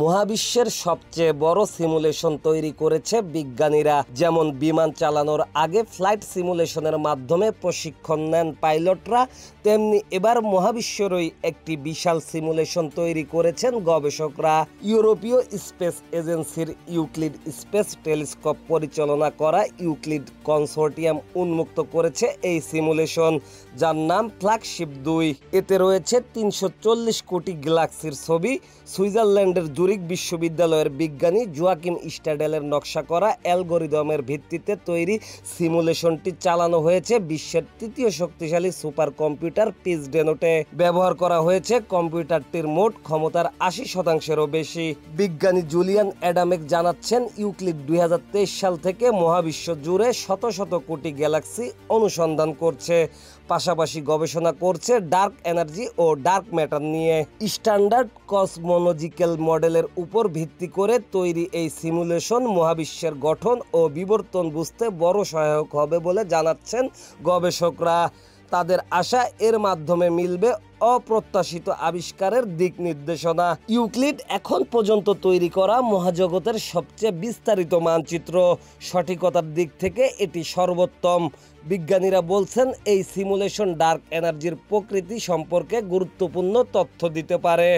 মহাবিশ্বের সবচেয়ে বড় সিমুলেশন তৈরি করেছে বিজ্ঞানীরা। যেমন বিমান চালানোর আগে ফ্লাইট সিমুলেশনের মাধ্যমে প্রশিক্ষণ নেন পাইলটরা, তেমনি এবার মহাবিশ্বেরই একটি বিশাল সিমুলেশন তৈরি করেছেন গবেষকরা। ইউরোপীয় স্পেস এজেন্সির ইউক্লিড স্পেস টেলিস্কোপ পরিচালনা করা ইউক্লিড কনসোর্টিয়াম উন্মুক্ত করেছে এই সিমুলেশন, যার নাম ফ্ল্যাগশিপ 2। এতে রয়েছে 340 কোটি গ্যালাক্সির ছবি। সুইজারল্যান্ডের জুরিক বিশ্ববিদ্যালয়ের বিজ্ঞানী জোয়াকিম স্ট্যাডেলের নকশা করা অ্যালগরিদমের ভিত্তিতে তৈরি সিমুলেশনটি চালানো হয়েছে বিশ্বের তৃতীয় শক্তিশালী সুপার কম্পিউটার পিজডেনোটে। ব্যবহার করা হয়েছে কম্পিউটারটির মোট ক্ষমতার 80%-এরও বেশি। বিজ্ঞানী জুলিয়ান অ্যাডামেক জানাচ্ছেন, ইউক্লিড 2023 সাল থেকে মহাবিশ্ব জুড়ে শত শত কোটি গ্যালাক্সি অনুসন্ধান করছে, পাশাপাশি গবেষণা করছে ডার্ক এনার্জি ও ডার্ক ম্যাটার নিয়ে। স্ট্যান্ডার্ড কসমোলজিক্যাল মডেলের উপর ভিত্তি করে তৈরি এই সিমুলেশন মহাবিশ্বের গঠন ও বিবর্তন বুঝতে বড় সহায়ক হবে বলে জানাচ্ছেন গবেষকরা। তাদের আশা, এর মাধ্যমে মিলবে অপ্রত্যাশিত আবিষ্কারের দিক নির্দেশনা। ইউক্লিড এখন পর্যন্ত তৈরি করা মহাজগতের সবচেয়ে বিস্তারিত মানচিত্র। সঠিকতার দিক থেকে এটি সর্বোত্তম। বিজ্ঞানীরা বলছেন, এই সিমুলেশন ডার্ক এনার্জির প্রকৃতি সম্পর্কে গুরুত্বপূর্ণ তথ্য দিতে পারে।